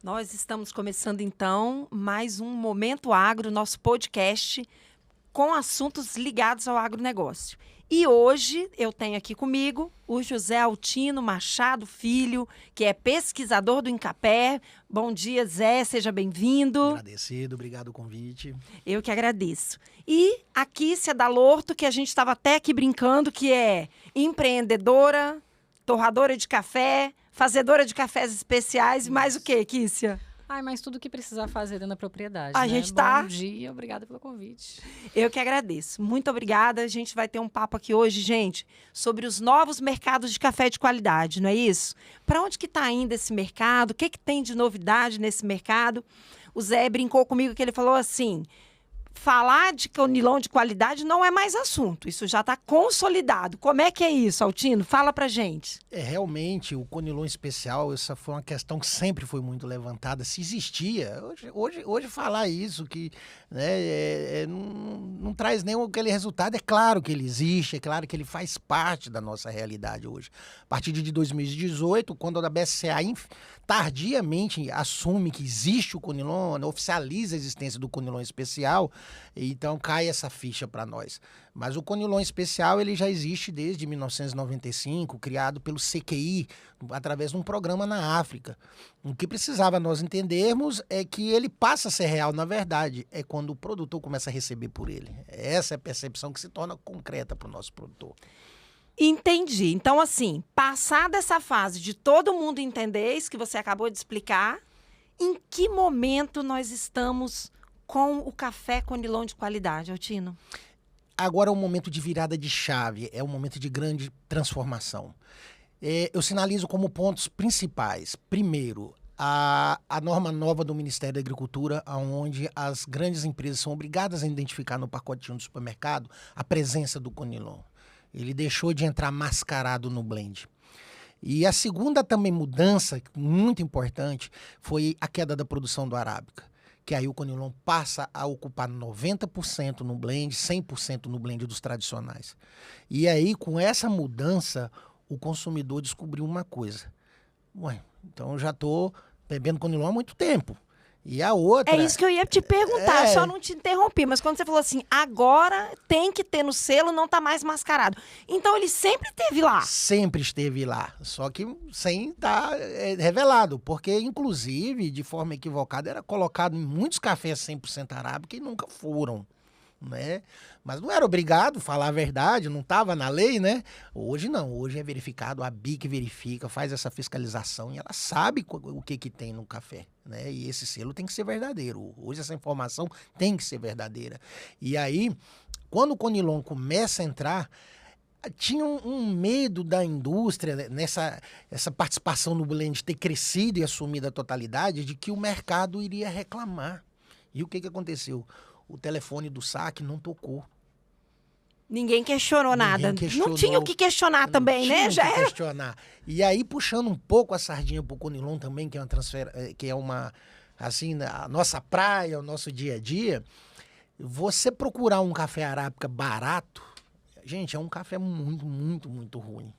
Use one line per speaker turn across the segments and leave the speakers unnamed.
Nós estamos começando, então, mais um Momento Agro, nosso podcast com assuntos ligados ao agronegócio. E hoje eu tenho aqui comigo o José Altino Machado Filho, que é pesquisador do INCAPé. Bom dia, Zé, seja bem-vindo.
Agradecido, obrigado o convite.
Eu que agradeço. E a Kícia Dalorto, que a gente estava até aqui brincando, que é empreendedora, torradora de café, fazedora de cafés especiais e mais o quê, Kícia?
Ai, mas tudo que precisar fazer dentro da propriedade,
A
né?
gente tá...
Bom dia, obrigada pelo convite.
Eu que agradeço. Muito obrigada. A gente vai ter um papo aqui hoje, gente, sobre os novos mercados de café de qualidade, não é isso? Para onde que está indo esse mercado? O que tem de novidade nesse mercado? O Zé brincou comigo que ele falou assim... Falar de conilon de qualidade não é mais assunto. Isso já está consolidado. Como é que é isso, Altino? Fala pra gente.
Realmente, o conilon especial, essa foi uma questão que sempre foi muito levantada. Se existia, hoje falar isso, que né, não traz nenhum aquele resultado. É claro que ele existe, é claro que ele faz parte da nossa realidade hoje. A partir de 2018, quando a BSCA tardiamente assume que existe o conilon, oficializa a existência do conilon especial, então cai essa ficha para nós. Mas o conilon especial ele já existe desde 1995, criado pelo CQI, através de um programa na África. O que precisava nós entendermos é que ele passa a ser real, na verdade, é quando o produtor começa a receber por ele. Essa é a percepção que se torna concreta para o nosso produtor.
Entendi. Então, assim, passada essa fase de todo mundo entender isso que você acabou de explicar, em que momento nós estamos com o café conilon de qualidade, Altino?
Agora é um momento de virada de chave, é um momento de grande transformação. Eu sinalizo como pontos principais. Primeiro, a norma nova do Ministério da Agricultura, onde as grandes empresas são obrigadas a identificar no pacotinho do supermercado a presença do conilon. Ele deixou de entrar mascarado no blend. E a segunda também mudança, muito importante, foi a queda da produção do arábica. Que aí o conilon passa a ocupar 90% no blend, 100% no blend dos tradicionais. E aí, com essa mudança, o consumidor descobriu uma coisa. Ué, então eu já estou bebendo conilon há muito tempo. E a outra...
É isso que eu ia te perguntar, só não te interrompi, mas quando você falou assim, agora tem que ter no selo, não tá mais mascarado. Então ele sempre esteve lá?
Sempre esteve lá, só que sem estar revelado, porque inclusive, de forma equivocada, era colocado em muitos cafés 100% arábica e nunca foram. Né? Mas não era obrigado a falar a verdade, não estava na lei, né? Hoje não, hoje é verificado, a BIC verifica, faz essa fiscalização e ela sabe o que tem no café, né? E esse selo tem que ser verdadeiro, hoje essa informação tem que ser verdadeira. E aí, quando o conilon começa a entrar, tinha um medo da indústria, essa participação no blend ter crescido e assumido a totalidade, de que o mercado iria reclamar. E o que aconteceu? O telefone do saque não tocou.
Ninguém questionou nada. Não tinha o que questionar também, né? Já era.
Questionar. E aí, puxando um pouco a sardinha pro conilon também, que é uma assim, a nossa praia, o nosso dia a dia, você procurar um café arábica barato, gente, é um café muito, muito, muito ruim.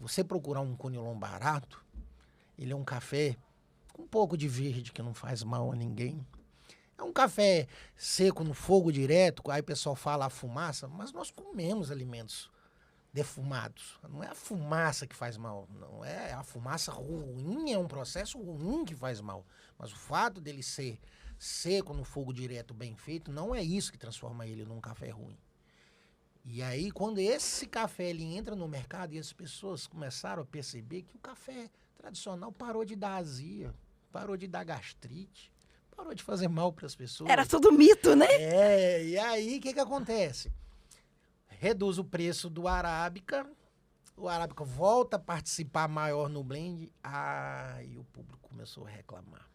Você procurar um conilon barato, ele é um café com um pouco de verde que não faz mal a ninguém. É um café seco no fogo direto, aí o pessoal fala a fumaça, mas nós comemos alimentos defumados. Não é a fumaça que faz mal, não é a fumaça ruim, é um processo ruim que faz mal. Mas o fato dele ser seco no fogo direto, bem feito, não é isso que transforma ele num café ruim. E aí, quando esse café ele entra no mercado e as pessoas começaram a perceber que o café tradicional parou de dar azia, parou de dar gastrite, parou de fazer mal para as pessoas.
Era tudo mito, né?
E aí o que acontece? Reduz o preço do arábica, o arábica volta a participar maior no blend, e o público começou a reclamar.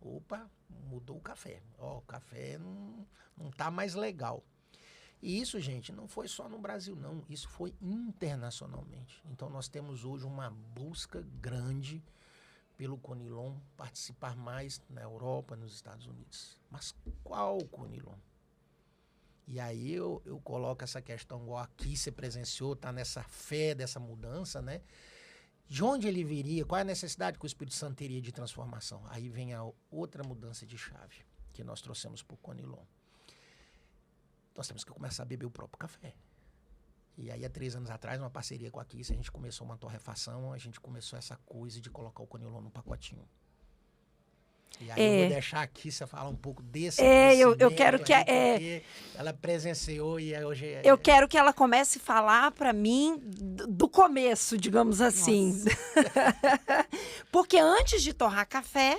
Opa, mudou o café. O café não tá mais legal. E isso, gente, não foi só no Brasil, não. Isso foi internacionalmente. Então nós temos hoje uma busca grande pelo conilon participar mais na Europa, nos Estados Unidos. Mas qual conilon? E aí eu coloco essa questão, igual aqui você presenciou, tá nessa fé dessa mudança, né? De onde ele viria? Qual é a necessidade que o Espírito Santo teria de transformação? Aí vem a outra mudança de chave que nós trouxemos para o Conilon. Nós temos que começar a beber o próprio café. E aí, há 3 anos atrás, uma parceria com a Kiss, a gente começou uma torrefação, a gente começou essa coisa de colocar o Conilon no pacotinho. E aí eu vou deixar a Kiss falar um pouco desse
eu quero que
porque ela presenciou e hoje...
Eu quero que ela comece a falar para mim do começo, digamos assim. Porque antes de torrar café,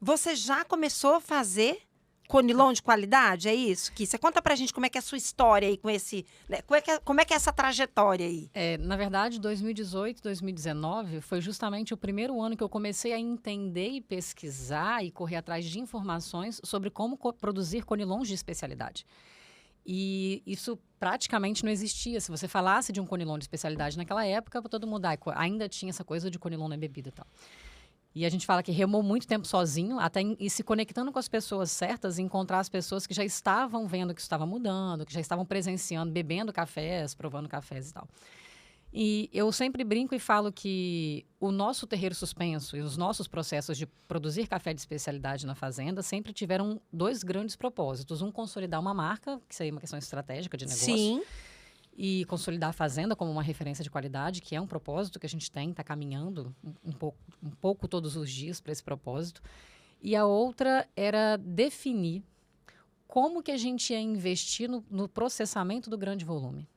você já começou a fazer Conilon de qualidade, é isso? Você conta pra gente como é que é a sua história aí com esse... Né? Como é que é essa trajetória aí?
Na verdade, 2018, 2019 foi justamente o primeiro ano que eu comecei a entender e pesquisar e correr atrás de informações sobre como produzir Conilons de especialidade. E isso praticamente não existia. Se você falasse de um Conilon de especialidade naquela época, todo mundo ainda tinha essa coisa de Conilon na bebida e tal. E a gente fala que remou muito tempo sozinho, até e se conectando com as pessoas certas, encontrar as pessoas que já estavam vendo que isso estava mudando, que já estavam presenciando, bebendo cafés, provando cafés e tal. E eu sempre brinco e falo que o nosso terreiro suspenso e os nossos processos de produzir café de especialidade na fazenda sempre tiveram 2 grandes propósitos. Um, consolidar uma marca, que seria uma questão estratégica de negócio.
Sim.
E consolidar a fazenda como uma referência de qualidade, que é um propósito que a gente tem, está caminhando um pouco todos os dias para esse propósito. E a outra era definir como que a gente ia investir no processamento do grande volume.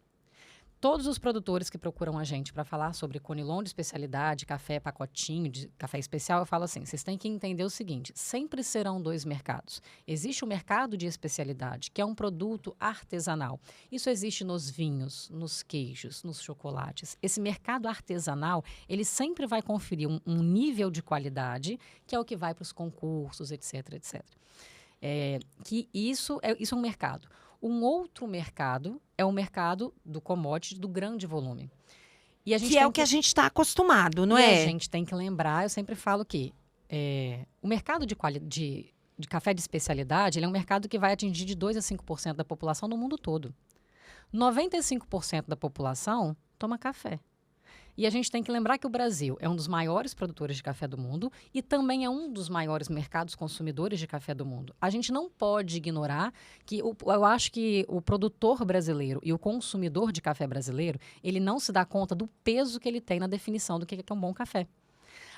Todos os produtores que procuram a gente para falar sobre Conilon de especialidade, café pacotinho, de café especial, eu falo assim, vocês têm que entender o seguinte, sempre serão 2 mercados. Existe o mercado de especialidade, que é um produto artesanal. Isso existe nos vinhos, nos queijos, nos chocolates. Esse mercado artesanal, ele sempre vai conferir um nível de qualidade, que é o que vai para os concursos, etc, etc. Isso é um mercado. Um outro mercado é o mercado do commodity, do grande volume. E a gente
que é o que a gente está acostumado, não é?
A gente tem que lembrar, eu sempre falo que o mercado de café de especialidade ele é um mercado que vai atingir de 2% a 5% da população no mundo todo. 95% da população toma café. E a gente tem que lembrar que o Brasil é um dos maiores produtores de café do mundo e também é um dos maiores mercados consumidores de café do mundo. A gente não pode ignorar que eu acho que o produtor brasileiro e o consumidor de café brasileiro, ele não se dá conta do peso que ele tem na definição do que é um bom café.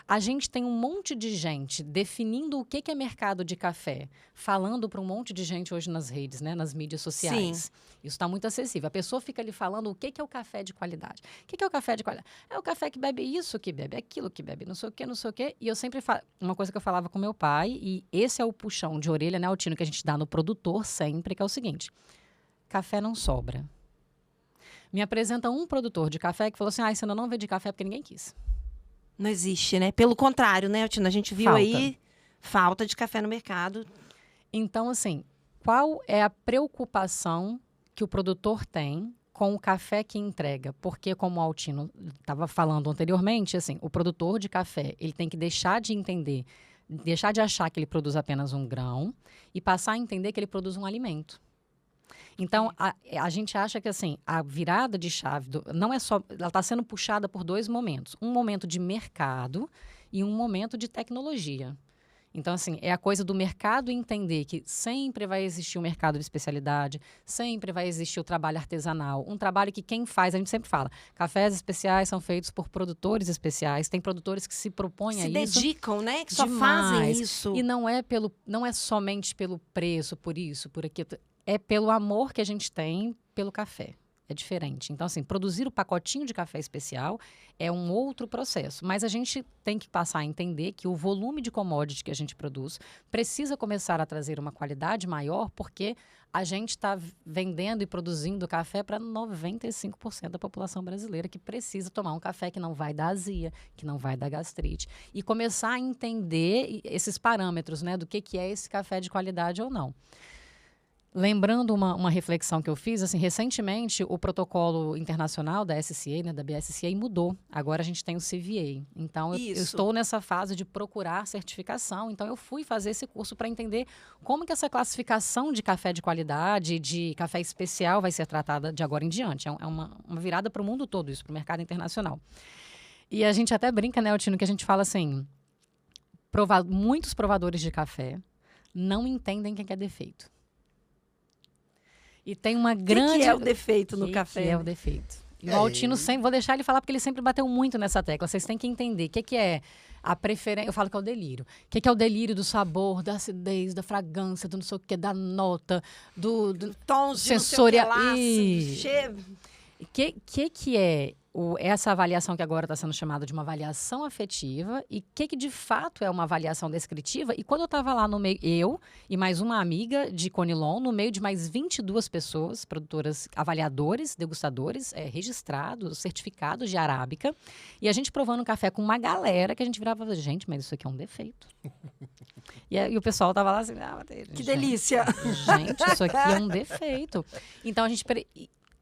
A gente tem um monte de gente definindo o que é mercado de café, falando para um monte de gente hoje nas redes, né, nas mídias sociais. Sim. Isso está muito acessível. A pessoa fica ali falando o que é o café de qualidade. O que é o café de qualidade? É o café que bebe isso, que bebe aquilo, que bebe não sei o quê, não sei o quê. E eu sempre falo, uma coisa que eu falava com meu pai, e esse é o puxão de orelha, né, Altino, que a gente dá no produtor sempre, que é o seguinte, café não sobra. Me apresenta um produtor de café que falou assim, você não vende café porque ninguém quis.
Não existe, né? Pelo contrário, né, Altino? A gente viu aí falta de café no mercado.
Então, assim, qual é a preocupação que o produtor tem com o café que entrega? Porque, como o Altino estava falando anteriormente, assim, o produtor de café ele tem que deixar de entender, deixar de achar que ele produz apenas um grão e passar a entender que ele produz um alimento. Então, a gente acha que assim, a virada de chave não é só... Ela está sendo puxada por 2 momentos. Um momento de mercado e um momento de tecnologia. Então, assim, é a coisa do mercado entender que sempre vai existir um mercado de especialidade, sempre vai existir o trabalho artesanal. Um trabalho que quem faz, a gente sempre fala, cafés especiais são feitos por produtores especiais. Tem produtores que se propõem a isso.
Se dedicam, né? Que só
demais.
Fazem isso.
E não é somente pelo preço, por isso, por aquilo. É pelo amor que a gente tem pelo café. É diferente. Então, assim, produzir o pacotinho de café especial é um outro processo. Mas a gente tem que passar a entender que o volume de commodity que a gente produz precisa começar a trazer uma qualidade maior, porque a gente está vendendo e produzindo café para 95% da população brasileira que precisa tomar um café que não vai dar azia, que não vai dar gastrite. E começar a entender esses parâmetros, né, do que é esse café de qualidade ou não. Lembrando uma reflexão que eu fiz, assim, recentemente o protocolo internacional da SCA, né, da BSCA, mudou. Agora a gente tem o CVA. Então, eu estou nessa fase de procurar certificação. Então, eu fui fazer esse curso para entender como que essa classificação de café de qualidade, de café especial vai ser tratada de agora em diante. É uma virada para o mundo todo isso, para o mercado internacional. E a gente até brinca, né, Altino, que a gente fala assim, muitos provadores de café não entendem o que é defeito. E tem uma grande...
O que é o defeito no café?
Que é o defeito? E o Altino sempre... Vou deixar ele falar, porque ele sempre bateu muito nessa tecla. Vocês têm que entender. O que é a preferência... Eu falo que é o delírio. O que é o delírio do sabor, da acidez, da fragrância, do não sei o que, da nota, do
tons
sensorial.
De cheiro.
O que é essa avaliação que agora está sendo chamada de uma avaliação afetiva e o que de fato é uma avaliação descritiva? E quando eu estava lá no meio, eu e mais uma amiga de Conilon, no meio de mais 22 pessoas, produtoras, avaliadores, degustadores, registrados, certificados de arábica, e a gente provando um café com uma galera que a gente virava e falava, gente, mas isso aqui é um defeito. E o pessoal estava lá assim,
que delícia!
Gente, isso aqui é um defeito. Então,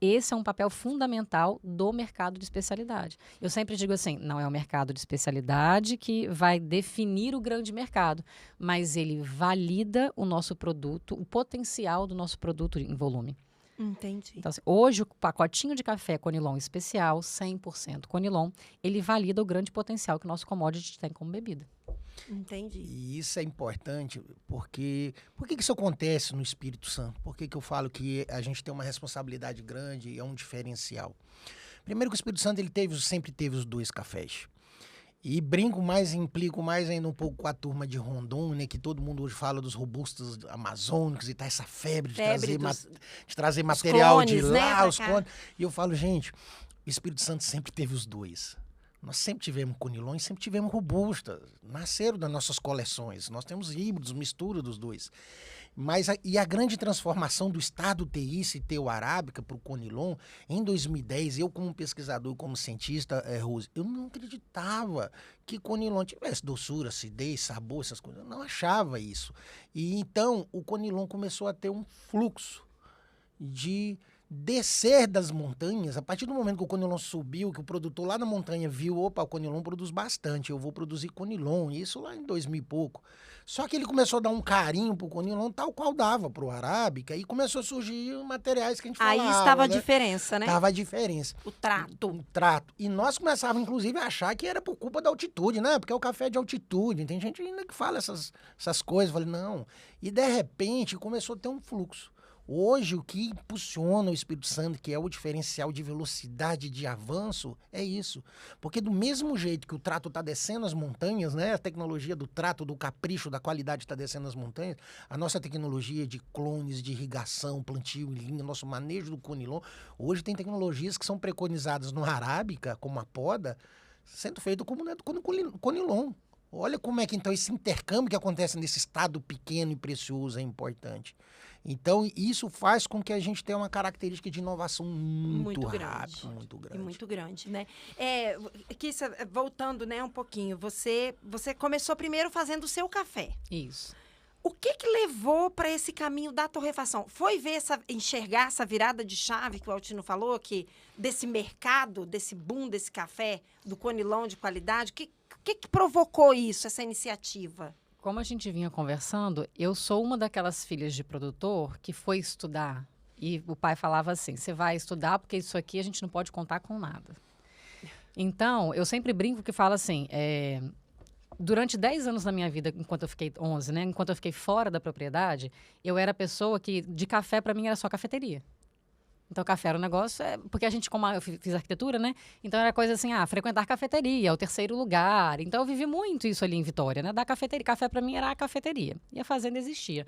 esse é um papel fundamental do mercado de especialidade. Eu sempre digo assim, não é o mercado de especialidade que vai definir o grande mercado, mas ele valida o nosso produto, o potencial do nosso produto em volume.
Entendi.
Então, assim, hoje, o pacotinho de café Conilon especial, 100% Conilon, ele valida o grande potencial que o nosso commodity tem como bebida.
Entendi.
E isso é importante porque... Por que isso acontece no Espírito Santo? Por que eu falo que a gente tem uma responsabilidade grande e é um diferencial? Primeiro que o Espírito Santo sempre teve os 2 cafés. E implico mais ainda um pouco com a turma de Rondônia, que todo mundo hoje fala dos robustos amazônicos e tá essa febre de trazer material clones, de lá, os clones. E eu falo, gente, o Espírito Santo sempre teve os 2. Nós sempre tivemos Conilon e sempre tivemos Robusta. Nasceram das nossas coleções. Nós temos híbridos, mistura dos 2. E a grande transformação do estado TI e ter o Arábica para o Conilon, em 2010, eu como pesquisador, como cientista, Rose, eu não acreditava que Conilon tivesse doçura, acidez, sabor, essas coisas. Eu não achava isso. E então o Conilon começou a ter um fluxo de descer das montanhas. A partir do momento que o Conilon subiu, que o produtor lá na montanha viu, opa, o Conilon produz bastante, eu vou produzir Conilon, isso lá em 2000 e pouco. Só que ele começou a dar um carinho pro Conilon, tal qual dava pro Arábica, e começou a surgir materiais que a gente falava.
Aí estava a diferença, né?
Estava a diferença.
O trato.
O trato. E nós começávamos, inclusive, a achar que era por culpa da altitude, né? Porque é o café é de altitude. Tem gente ainda que fala essas coisas. Eu falei, não. E, de repente, começou a ter um fluxo. Hoje, o que impulsiona o Espírito Santo, que é o diferencial de velocidade de avanço, é isso. Porque do mesmo jeito que o trato está descendo as montanhas, né? A tecnologia do trato, do capricho, da qualidade está descendo as montanhas, a nossa tecnologia de clones, de irrigação, plantio em linha, nosso manejo do Conilon, hoje tem tecnologias que são preconizadas no Arábica, como a poda, sendo feito como né, Conilon. Olha como é que, então, esse intercâmbio que acontece nesse estado pequeno e precioso é importante. Então, isso faz com que a gente tenha uma característica de inovação muito rápida, muito grande.
E muito grande, né? Kissa, voltando, né, um pouquinho, você começou primeiro fazendo o seu café.
Isso.
O que levou para esse caminho da torrefação? Foi enxergar essa virada de chave que o Altino falou, que desse mercado, desse boom desse café, do Conilon de qualidade, o que provocou isso, essa iniciativa?
Como a gente vinha conversando, eu sou uma daquelas filhas de produtor que foi estudar. E o pai falava assim, você vai estudar porque isso aqui a gente não pode contar com nada. Então, eu sempre brinco que falo assim, durante 10 anos da minha vida, enquanto eu fiquei 11, né? Enquanto eu fiquei fora da propriedade, eu era a pessoa que de café para mim era só cafeteria. Então, café era um negócio... porque a gente, como eu fiz arquitetura, né? Então, era coisa assim, frequentar cafeteria, o terceiro lugar. Então, eu vivi muito isso ali em Vitória, né? Da cafeteria. Café, para mim, era a cafeteria. E a fazenda existia.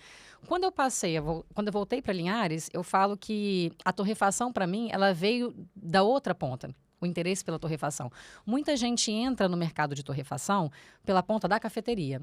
Quando eu voltei para Linhares, eu falo que a torrefação, para mim, ela veio da outra ponta. O interesse pela torrefação. Muita gente entra no mercado de torrefação pela ponta da cafeteria.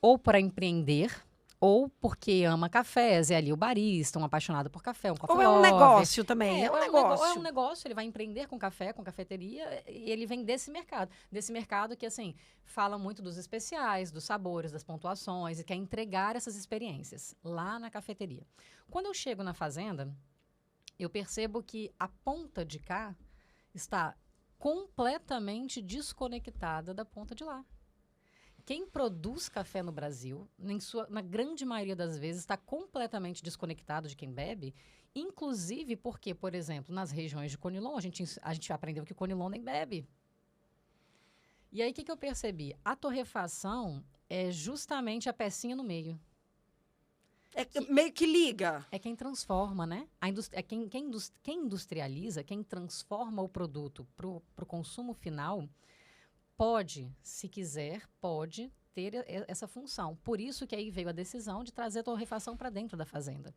Ou para empreender... ou porque ama cafés, é ali o barista, um apaixonado por café, um coffee
lover. Ou é um negócio também,
é um negócio, ele vai empreender com café, com cafeteria, e ele vem desse mercado que, assim, fala muito dos especiais, dos sabores, das pontuações, e quer entregar essas experiências lá na cafeteria. Quando eu chego na fazenda, eu percebo que a ponta de cá está completamente desconectada da ponta de lá. Quem produz café no Brasil, na grande maioria das vezes, está completamente desconectado de quem bebe, inclusive porque, por exemplo, nas regiões de Conilon, a gente aprendeu que Conilon nem bebe. E aí, o que eu percebi? A torrefação é justamente a pecinha no meio.
Meio que liga.
É quem transforma, né? Quem industrializa, quem transforma o produto para o consumo final, pode, se quiser, pode ter essa função. Por isso que aí veio a decisão de trazer a torrefação para dentro da fazenda.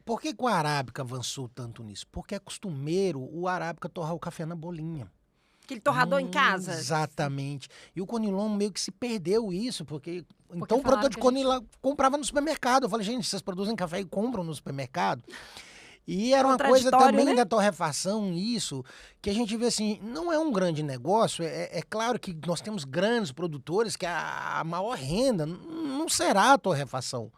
Por que o Arábica avançou tanto nisso? Porque é costumeiro o Arábica torrar o café na bolinha.
Aquele torrador em casa.
Exatamente. E o Conilon meio que se perdeu isso, porque então o produtor de Conilon comprava no supermercado. Eu falei, gente, vocês produzem café e compram no supermercado? E era uma coisa também, né, da torrefação, isso, que a gente vê assim, não é um grande negócio, é claro que nós temos grandes produtores, que a maior renda não será a torrefação.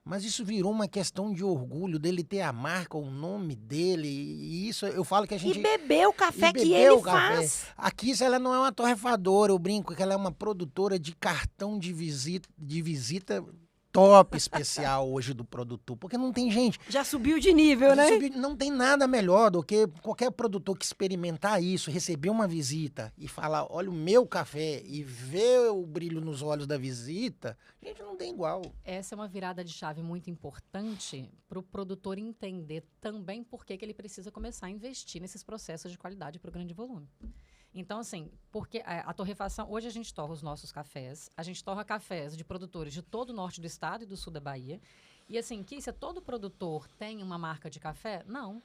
Mas isso virou uma questão de orgulho dele ter a marca, o nome dele, e isso eu falo que a gente...
E beber o café que ele faz.
Aqui ela não é uma torrefadora, eu brinco que ela é uma produtora de cartão de visita top especial hoje do produtor, porque não tem gente...
Já subiu de nível, né?
Não tem nada melhor do que qualquer produtor que experimentar isso, receber uma visita e falar, olha o meu café, e ver o brilho nos olhos da visita, gente, não tem igual.
Essa é uma virada de chave muito importante para o produtor entender também por que ele precisa começar a investir nesses processos de qualidade para o grande volume. Então, assim, porque a torrefação... Hoje a gente torra os nossos cafés. A gente torra cafés de produtores de todo o norte do estado e do sul da Bahia. E, assim, Kícia, todo produtor tem uma marca de café? Não.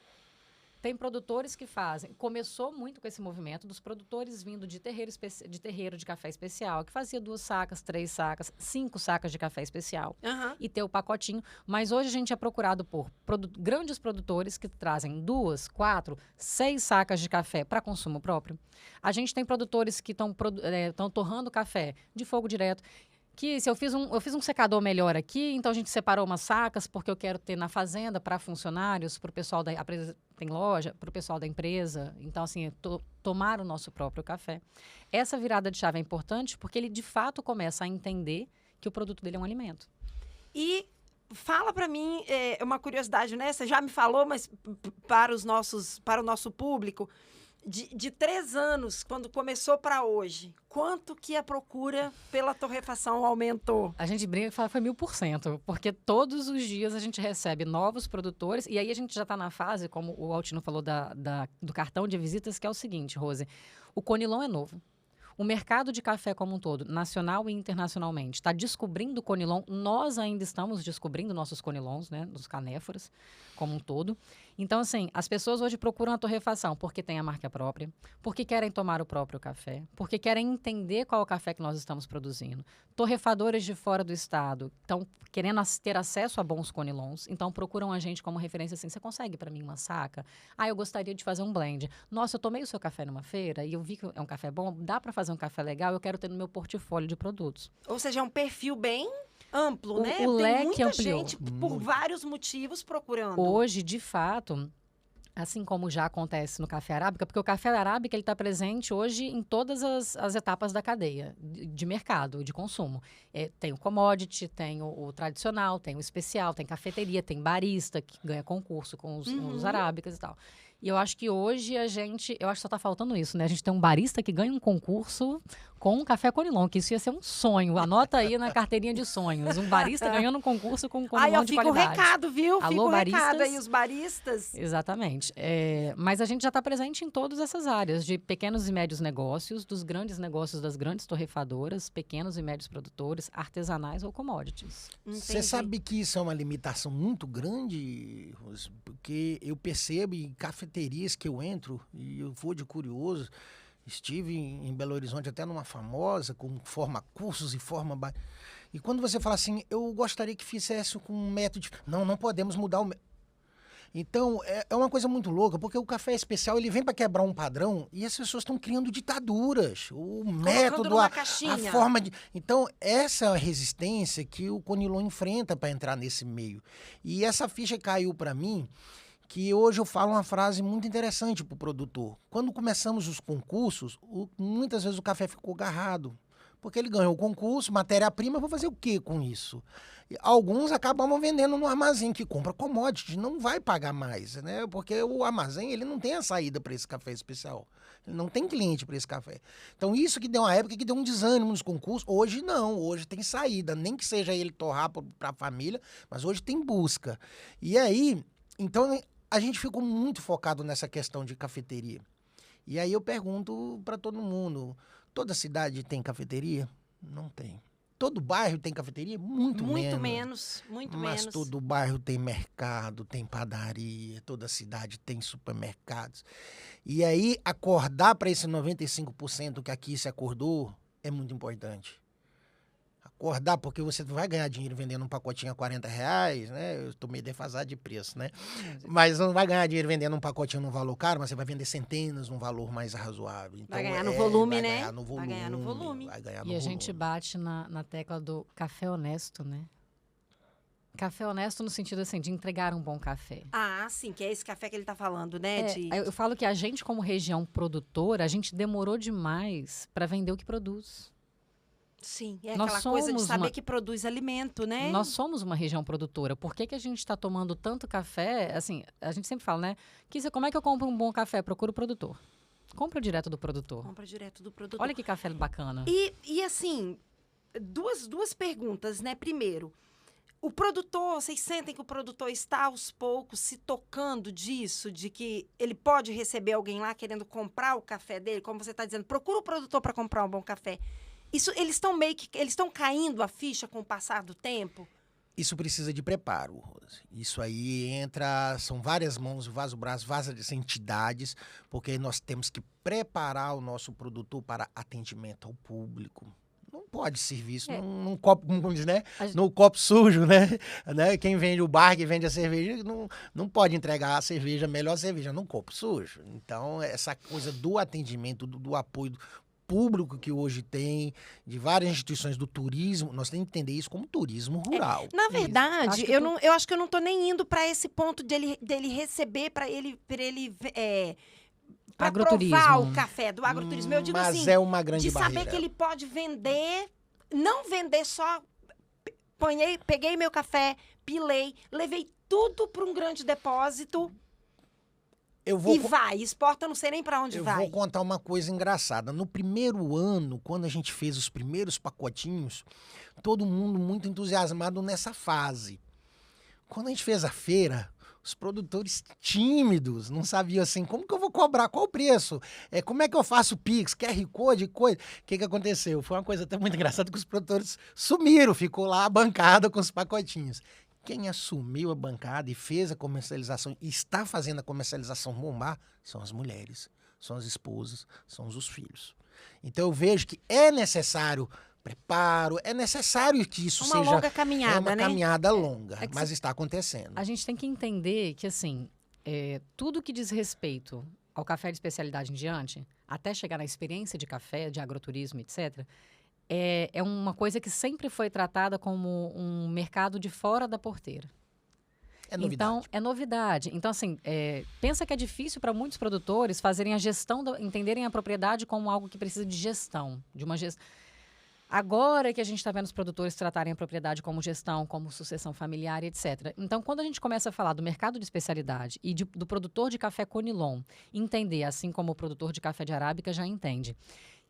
Tem produtores que fazem... Começou muito com esse movimento dos produtores vindo de terreiro de café especial, que fazia 2 sacas, 3 sacas, 5 sacas de café especial. E ter o pacotinho. Mas hoje a gente é procurado por grandes produtores que trazem 2, 4, 6 sacas de café para consumo próprio. A gente tem produtores que estão torrando café de fogo direto. Que se eu fiz um secador melhor aqui, então a gente separou umas sacas, porque eu quero ter na fazenda para funcionários, para o pessoal da empresa, tem loja, para o pessoal da empresa. Então, assim, tomar o nosso próprio café. Essa virada de chave é importante porque ele, de fato, começa a entender que o produto dele é um alimento.
E fala para mim, uma curiosidade, né? Você já me falou, mas para o nosso público... De 3 anos, quando começou para hoje, quanto que a procura pela torrefação aumentou?
A gente brinca e fala que foi 1000%, porque todos os dias a gente recebe novos produtores, e aí a gente já está na fase, como o Altino falou do cartão de visitas, que é o seguinte, Rose, o Conilon é novo. O mercado de café como um todo, nacional e internacionalmente, está descobrindo o Conilon. Nós ainda estamos descobrindo nossos Conilons, né, dos canéforas, como um todo. Então, assim, as pessoas hoje procuram a torrefação porque tem a marca própria, porque querem tomar o próprio café, porque querem entender qual é o café que nós estamos produzindo. Torrefadores de fora do estado estão querendo ter acesso a bons Conilons, então procuram a gente como referência assim, você consegue para mim uma saca? Eu gostaria de fazer um blend. Nossa, eu tomei o seu café numa feira e eu vi que é um café bom, dá para fazer um café legal, eu quero ter no meu portfólio de produtos.
Ou seja, é um perfil bem amplo, né?
O leque
tem muita
ampliou.
gente, por vários motivos, procurando.
Hoje, de fato, assim como já acontece no café arábica, porque o café arábica está presente hoje em todas as etapas da cadeia de mercado, de consumo. Tem o commodity, tem o tradicional, tem o especial, tem cafeteria, tem barista, que ganha concurso com os arábicas e tal. E eu acho que hoje eu acho que só está faltando isso, né? A gente tem um barista que ganha um concurso com um café Conilon, que isso ia ser um sonho. Anota aí na carteirinha de sonhos. Um barista ganhando um concurso com Conilon de qualidade.
Fica o recado, viu?
Alô,
fica o
baristas.
recado aí, os baristas.
Exatamente. Mas a gente já está presente em todas essas áreas, de pequenos e médios negócios, dos grandes negócios das grandes torrefadoras, pequenos e médios produtores, artesanais ou commodities.
Você sabe que isso é uma limitação muito grande, Rose? Porque eu percebo em cafeterias que eu entro, e eu vou de curioso, estive em Belo Horizonte até numa famosa, forma cursos e forma... E quando você fala assim, eu gostaria que fizesse com um método... Não podemos mudar o método. Então, é uma coisa muito louca, porque o café especial, ele vem para quebrar um padrão e as pessoas estão criando ditaduras. O método, a forma de... Então, essa é a resistência que o Conilon enfrenta para entrar nesse meio. E essa ficha caiu para mim, que hoje eu falo uma frase muito interessante para o produtor. Quando começamos os concursos, muitas vezes o café ficou agarrado. Porque ele ganhou o concurso, matéria-prima, vou fazer o quê com isso? E alguns acabam vendendo no armazém, que compra commodity, não vai pagar mais, né? Porque o armazém ele não tem a saída para esse café especial. Não tem cliente para esse café. Então, isso que deu uma época que deu um desânimo nos concursos. Hoje não, hoje tem saída. Nem que seja ele torrar para a família, mas hoje tem busca. E aí, então, a gente ficou muito focado nessa questão de cafeteria. E aí eu pergunto para todo mundo, toda cidade tem cafeteria? Não tem. Todo bairro tem cafeteria? Muito menos.
Muito
Mas
menos.
todo bairro tem mercado, tem padaria, toda cidade tem supermercados. E aí, acordar para esse 95% que aqui se acordou é muito importante. Acordar, porque você vai ganhar dinheiro vendendo um pacotinho a R$40, né? Eu estou meio defasado de preço, né? Mas não vai ganhar dinheiro vendendo um pacotinho num valor caro, mas você vai vender centenas num valor mais razoável. Então,
Vai ganhar no volume,
vai
né?
Ganhar no volume,
Vai ganhar no volume.
Vai ganhar no
E a
volume.
gente bate na tecla do café honesto, né? Café honesto no sentido, assim, de entregar um bom café.
Ah, sim, que é esse café que ele tá falando, né?
Eu falo que a gente, como região produtora, a gente demorou demais para vender o que produz.
Sim, é
Nós
aquela coisa de
somos
saber que produz alimento, né?
Nós somos uma região produtora. Por que a gente está tomando tanto café? Assim, a gente sempre fala, né? Como é que eu compro um bom café? Procuro o produtor. Compra direto do produtor.
Compra direto do produtor.
Olha que café bacana.
E assim, duas perguntas, né? Primeiro, o produtor, vocês sentem que o produtor está aos poucos se tocando disso, de que ele pode receber alguém lá querendo comprar o café dele, como você está dizendo, procura o produtor para comprar um bom café. Isso, eles estão caindo a ficha com o passar do tempo?
Isso precisa de preparo, Rose. Isso aí são várias mãos, várias entidades, porque nós temos que preparar o nosso produtor para atendimento ao público. Não pode servir isso num copo, como diz, né? No copo sujo, né? Quem vende o bar, que vende a cerveja, não pode entregar a cerveja, a melhor cerveja, num copo sujo. Então, essa coisa do atendimento, do apoio público que hoje tem, de várias instituições do turismo, nós temos que entender isso como turismo rural.
Na verdade,
Acho
eu acho que eu não estou nem indo para esse ponto dele receber, para ele para provar o café do agroturismo. Eu digo
Mas
assim,
é uma grande
de
barreira.
saber que ele pode vender, não vender só, peguei meu café, pilei, levei tudo para um grande depósito exporta, não sei nem para onde vai.
Eu vou contar uma coisa engraçada. No primeiro ano, quando a gente fez os primeiros pacotinhos, todo mundo muito entusiasmado nessa fase. Quando a gente fez a feira, os produtores tímidos, não sabiam assim, como que eu vou cobrar, qual o preço? Como é que eu faço Pix, QR Code, coisa? O que aconteceu? Foi uma coisa até muito engraçada que os produtores sumiram, ficou lá a bancada com os pacotinhos. Quem assumiu a bancada e fez a comercialização e está fazendo a comercialização bombar são as mulheres, são as esposas, são os filhos. Então eu vejo que é necessário preparo, é necessário que isso seja...
Uma longa caminhada,
É uma caminhada longa,
É que
mas está acontecendo.
A gente tem que entender que, assim, tudo que diz respeito ao café de especialidade em diante, até chegar na experiência de café, de agroturismo, etc., é uma coisa que sempre foi tratada como um mercado de fora da porteira.
É novidade.
Então, é novidade. Então, assim, pensa que é difícil para muitos produtores fazerem a gestão, entenderem a propriedade como algo que precisa de gestão, de uma gestão. Agora que a gente está vendo os produtores tratarem a propriedade como gestão, como sucessão familiar, etc. Então, quando a gente começa a falar do mercado de especialidade e do produtor de café Conilon, entender, assim como o produtor de café de arábica já entende,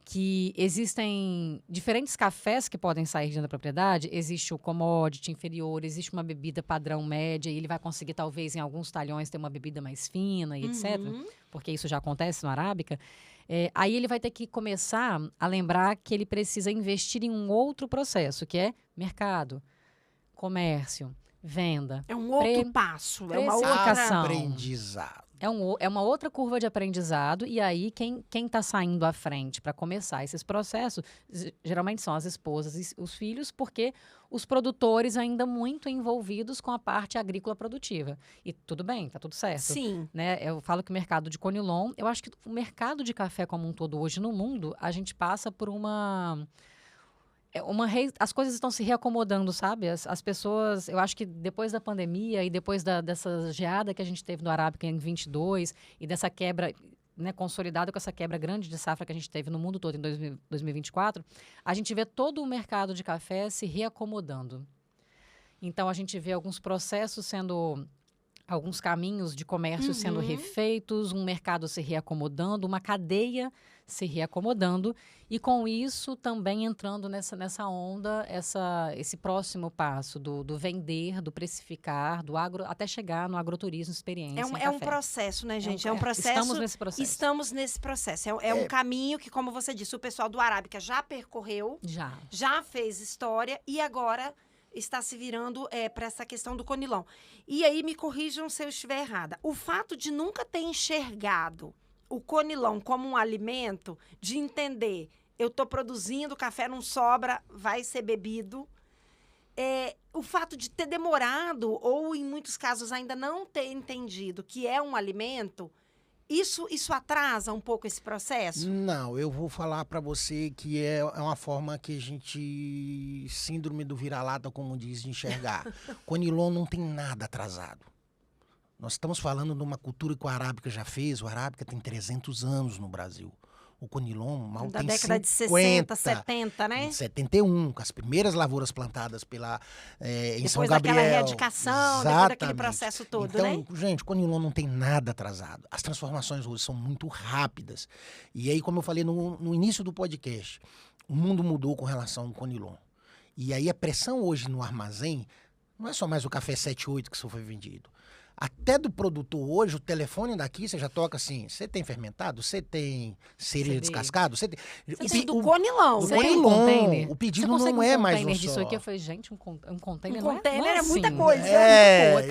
que existem diferentes cafés que podem sair dentro da propriedade. Existe o commodity inferior, existe uma bebida padrão média, e ele vai conseguir, talvez, em alguns talhões, ter uma bebida mais fina e etc., porque isso já acontece no arábica. Aí ele vai ter que começar a lembrar que ele precisa investir em um outro processo, que é mercado, comércio, venda.
É um outro passo, é uma
precificação.
outra...
Aprendizado.
É uma outra curva de aprendizado, e aí quem está saindo à frente para começar esses processos, geralmente são as esposas e os filhos, porque os produtores ainda muito envolvidos com a parte agrícola produtiva. E tudo bem, tá tudo certo.
Sim.
Né? Eu falo que o mercado de Conilon, eu acho que o mercado de café como um todo hoje no mundo, a gente passa por as coisas estão se reacomodando, sabe? As pessoas, eu acho que depois da pandemia e depois dessa geada que a gente teve no Arábica em 22 e dessa quebra, né, consolidada com essa quebra grande de safra que a gente teve no mundo todo em 2024, a gente vê todo o mercado de café se reacomodando. Então, a gente vê alguns processos sendo alguns caminhos de comércio sendo refeitos, um mercado se reacomodando, uma cadeia se reacomodando, e com isso também entrando nessa onda, esse próximo passo do vender, do precificar, do agro, até chegar no agroturismo experiência.
É um processo, né, gente? É um processo.
Estamos nesse processo.
Estamos nesse processo. É um caminho que, como você disse, o pessoal do Arábica já percorreu, já fez história e agora está se virando para essa questão do conilon. E aí, me corrijam se eu estiver errada. O fato de nunca ter enxergado o conilon como um alimento, de entender, eu estou produzindo, café não sobra, vai ser bebido. O fato de ter demorado, ou em muitos casos ainda não ter entendido que é um alimento, isso atrasa um pouco esse processo?
Não, eu vou falar para você que é uma forma que a gente, síndrome do vira-lata, como diz, de enxergar. Conilon não tem nada atrasado. Nós estamos falando de uma cultura que o Arábica já fez. O Arábica tem 300 anos no Brasil. O conilon mal
da
tem
década
50,
de 60, 70, né?
Em 71, com as primeiras lavouras plantadas em São
Depois
Gabriel.
daquela reedificação, depois daquele processo todo,
então,
né?
gente, o conilon não tem nada atrasado. As transformações hoje são muito rápidas. E aí, como eu falei no início do podcast, o mundo mudou com relação ao conilon. E aí a pressão hoje no armazém não é só mais o café 78 que só foi vendido. Até do produtor hoje, o telefone daqui, você já toca assim, você tem fermentado? Você tem cereja descascado? Você tem...
do conilon.
Do
Você tem
conilon.
Container?
O pedido
você consegue
não é mais
container
um
disso
só.
aqui? Eu falei, gente, um container
Um
não
container
é
é muita
assim.
coisa.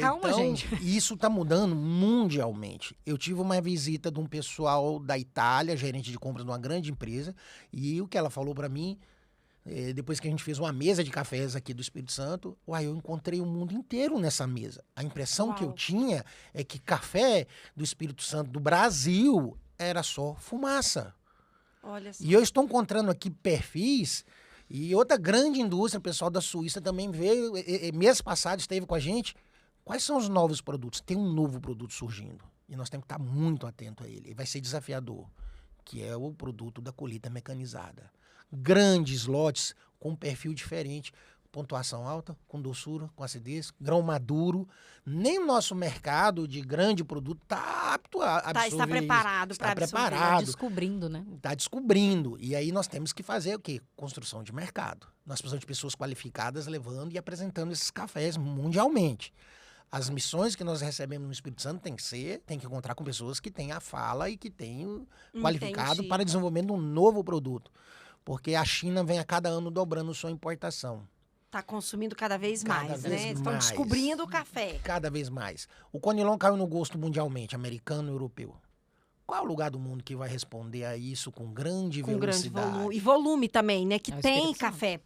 Calma,
então,
gente.
Isso está mudando mundialmente. Eu tive uma visita de um pessoal da Itália, gerente de compras de uma grande empresa, e o que ela falou para mim, depois que a gente fez uma mesa de cafés aqui do Espírito Santo, eu encontrei o mundo inteiro nessa mesa. A impressão que eu tinha é que café do Espírito Santo do Brasil era só fumaça.
Olha só.
E eu estou encontrando aqui perfis, e outra grande indústria, o pessoal da Suíça também veio, mês passado esteve com a gente. Quais são os novos produtos? Tem um novo produto surgindo, e nós temos que estar muito atento a ele. Vai ser desafiador, que é o produto da colheita mecanizada. Grandes lotes com perfil diferente, pontuação alta, com doçura, com acidez, grão maduro. Nem o nosso mercado de grande produto está apto a absorver
Está preparado para absorver.
preparado.
Descobrindo, né?
Está descobrindo. E aí nós temos que fazer o quê? Construção de mercado. Nós precisamos de pessoas qualificadas levando e apresentando esses cafés mundialmente. As missões que nós recebemos no Espírito Santo tem que encontrar com pessoas que têm a fala e que têm qualificado para desenvolvimento de um novo produto. Porque a China vem a cada ano dobrando sua importação.
Está consumindo cada vez mais, né?
mais.
Estão descobrindo o café.
Cada vez mais. O conilon caiu no gosto mundialmente, americano e europeu. Qual é o lugar do mundo que vai responder a isso com grande velocidade?
Grande volume. E volume também, né? Que tem café.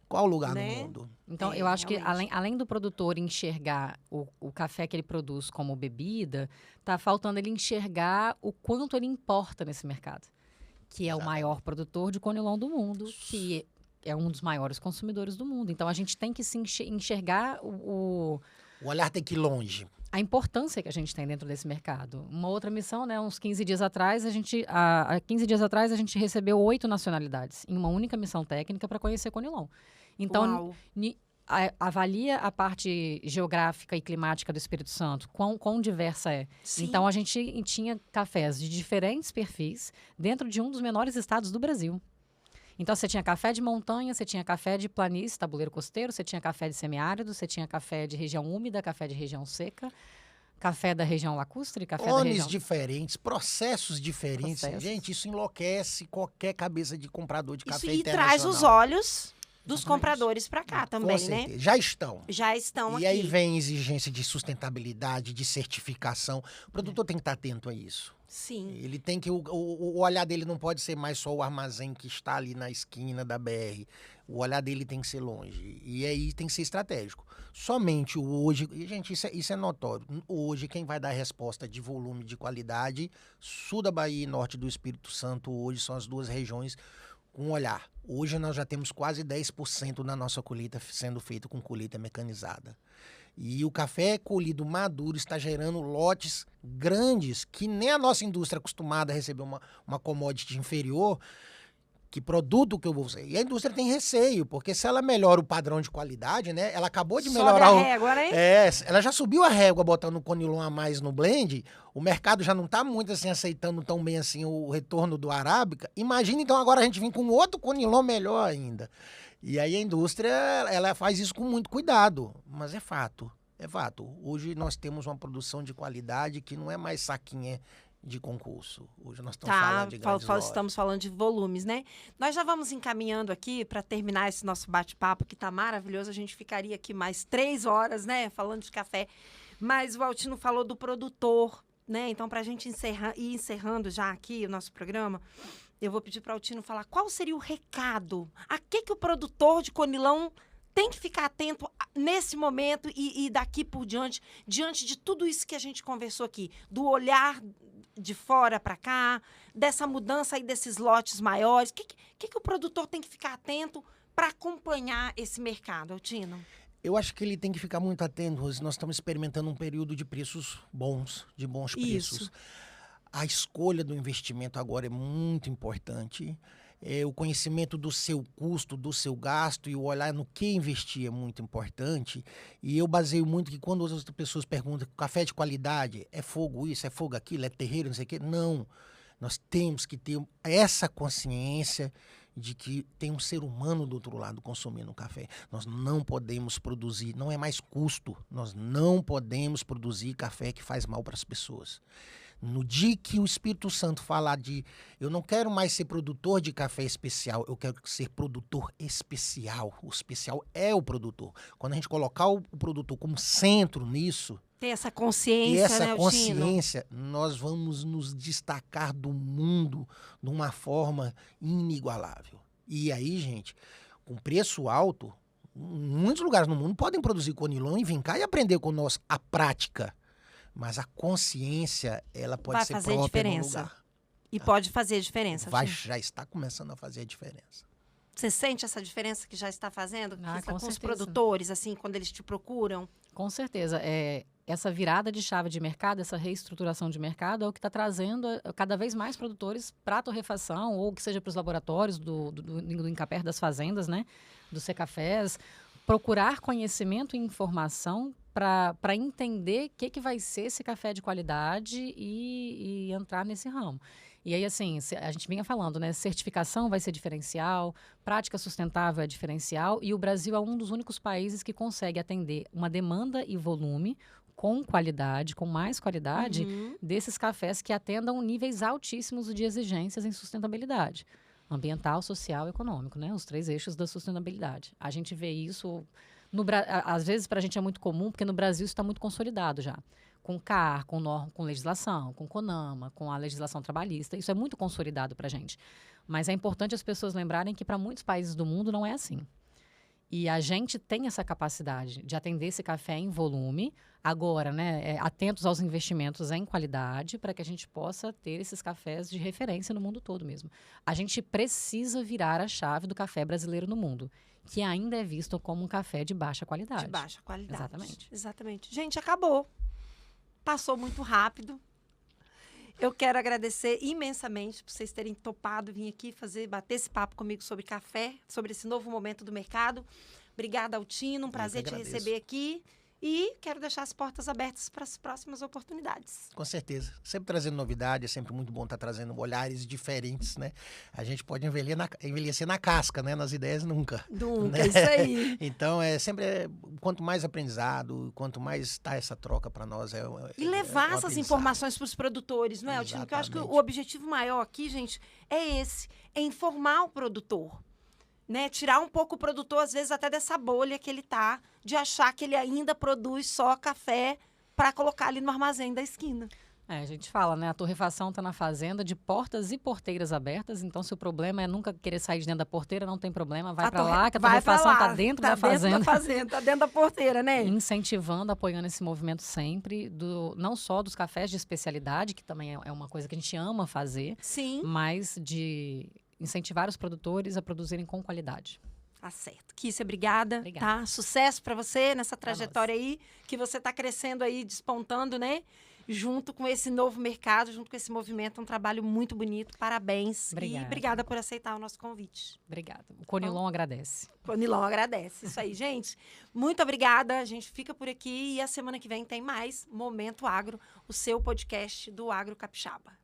Qual o lugar no mundo?
Então, eu acho que além do produtor enxergar o café que ele produz como bebida, tá faltando ele enxergar o quanto ele importa nesse mercado. Que é o maior produtor de conilon do mundo, que é um dos maiores consumidores do mundo. Então, a gente tem que se enxergar
O olhar tem que ir longe.
A importância que a gente tem dentro desse mercado. Uma outra missão, né? Uns 15 dias atrás, há 15 dias atrás, a gente recebeu 8 nacionalidades em uma única missão técnica para conhecer conilon. Então, avalia a parte geográfica e climática do Espírito Santo, quão diversa é.
Sim.
Então, a gente tinha cafés de diferentes perfis dentro de um dos menores estados do Brasil. Então, você tinha café de montanha, você tinha café de planície, tabuleiro costeiro, você tinha café de semiárido, você tinha café de região úmida, café de região seca, café da região lacustre, café da região...
diferentes, processos diferentes. Gente, isso enlouquece qualquer cabeça de comprador de café internacional.
E traz os olhos dos compradores para cá também, né?
Já estão.
Já estão aqui.
E aí vem exigência de sustentabilidade, de certificação. O produtor tem que estar atento a isso.
Sim.
Ele tem que... O olhar dele não pode ser mais só o armazém que está ali na esquina da BR. O olhar dele tem que ser longe. E aí tem que ser estratégico. Somente hoje... Gente, isso é notório. Hoje, quem vai dar resposta de volume, de qualidade, sul da Bahia e norte do Espírito Santo, hoje são as duas regiões com olhar. Hoje nós já temos quase 10% da nossa colheita sendo feita com colheita mecanizada. E o café colhido maduro está gerando lotes grandes que nem a nossa indústria acostumada a receber uma commodity inferior Que produto que eu vou usar? E a indústria tem receio, porque se ela melhora o padrão de qualidade, né? Ela acabou de melhorar
Sobe a régua, né?
ela já subiu a régua botando o Conilon a mais no blend. O mercado já não está muito assim aceitando tão bem assim o retorno do Arábica. Imagina então agora a gente vir com outro Conilon melhor ainda. E aí a indústria, ela faz isso com muito cuidado, mas é fato. É fato. Hoje nós temos uma produção de qualidade que não é mais saquinha de concurso. Hoje nós estamos falando de grandes lojas.
Estamos falando de volumes, né? Nós já vamos encaminhando aqui para terminar esse nosso bate-papo, que está maravilhoso. A gente ficaria aqui mais 3 horas, né? Falando de café. Mas o Altino falou do produtor, né? Então, para a gente ir encerrando já aqui o nosso programa, eu vou pedir para o Altino falar qual seria o recado. A que o produtor de Conilon tem que ficar atento nesse momento e daqui por diante de tudo isso que a gente conversou aqui, do olhar de fora para cá, dessa mudança aí desses lotes maiores. O que o produtor tem que ficar atento para acompanhar esse mercado, Altino?
Eu acho que ele tem que ficar muito atento, Rose. Nós estamos experimentando um período de preços bons, de bons preços.
Isso.
A escolha do investimento agora é muito importante. O conhecimento do seu custo, do seu gasto e o olhar no que investir é muito importante. E eu baseio muito que quando as outras pessoas perguntam café de qualidade, é fogo isso, é fogo aquilo, é terreiro, não sei o quê. Não, nós temos que ter essa consciência de que tem um ser humano do outro lado consumindo café. Nós não podemos produzir, não é mais custo, nós não podemos produzir café que faz mal para as pessoas. No dia que o Espírito Santo falar de eu não quero mais ser produtor de café especial, eu quero ser produtor especial. O especial é o produtor. Quando a gente colocar o produtor como centro nisso,
ter essa consciência, né,
consciência, nós vamos nos destacar do mundo de uma forma inigualável. E aí, gente, com preço alto, muitos lugares no mundo podem produzir Conilon e vir cá e aprender conosco a prática. Mas a consciência, ela pode ser própria
diferença.
no lugar.
E pode fazer diferença.
Já está começando a fazer a diferença.
Você sente essa diferença que já está fazendo?
Com
os produtores, assim, quando eles te procuram?
Com certeza. Essa virada de chave de mercado, essa reestruturação de mercado é o que está trazendo cada vez mais produtores para a torrefação, ou que seja para os laboratórios do Incapé, das fazendas, né? Dos Secafés. Procurar conhecimento e informação para entender o que vai ser esse café de qualidade e entrar nesse ramo. E aí, assim, a gente vinha falando, né? Certificação vai ser diferencial, prática sustentável é diferencial, e o Brasil é um dos únicos países que consegue atender uma demanda e volume com qualidade, com mais qualidade, desses cafés que atendam níveis altíssimos de exigências em sustentabilidade. Ambiental, social e econômico, né? Os 3 eixos da sustentabilidade. A gente vê isso, às vezes para a gente é muito comum, porque no Brasil isso está muito consolidado já. Com CAR, com legislação, com CONAMA, com a legislação trabalhista. Isso é muito consolidado para a gente. Mas é importante as pessoas lembrarem que para muitos países do mundo não é assim. E a gente tem essa capacidade de atender esse café em volume, agora, né, atentos aos investimentos em qualidade, para que a gente possa ter esses cafés de referência no mundo todo mesmo. A gente precisa virar a chave do café brasileiro no mundo, que ainda é visto como um café de baixa qualidade.
De baixa qualidade.
Exatamente.
Exatamente. Gente, acabou. Passou muito rápido. Eu quero agradecer imensamente por vocês terem topado vir aqui bater esse papo comigo sobre café, sobre esse novo momento do mercado. Obrigada, Altino. Um prazer te receber aqui. E quero deixar as portas abertas para as próximas oportunidades.
Com certeza. Sempre trazendo novidade, é sempre muito bom estar trazendo olhares diferentes, né? A gente pode envelhecer na casca, né? Nas ideias nunca.
Nunca,
né?
Isso aí.
Então, quanto mais aprendizado, quanto mais está essa troca para nós.
E levar essas informações para os produtores, não é, Altino? Porque eu acho que o objetivo maior aqui, gente, é esse. É informar o produtor. Né, tirar um pouco o produtor, às vezes, até dessa bolha que ele tá, de achar que ele ainda produz só café para colocar ali no armazém da esquina.
A gente fala, né? A torrefação está na fazenda, de portas e porteiras abertas. Então, se o problema é nunca querer sair de dentro da porteira, não tem problema. Vai para lá, que a torrefação está dentro da fazenda.
Está dentro da porteira, né?
Incentivando, apoiando esse movimento sempre, não só dos cafés de especialidade, que também é uma coisa que a gente ama fazer,
sim,
mas de incentivar os produtores a produzirem com qualidade.
Tá certo. Kissa, obrigada. Tá? Sucesso para você nessa trajetória aí, que você está crescendo aí, despontando, né? junto com esse novo mercado, junto com esse movimento. Um trabalho muito bonito. Parabéns.
Obrigada.
E obrigada por aceitar o nosso convite.
Obrigada. O Conilon agradece.
Conilon agradece. Isso aí, gente. Muito obrigada. A gente fica por aqui e a semana que vem tem mais Momento Agro, o seu podcast do Agro Capixaba.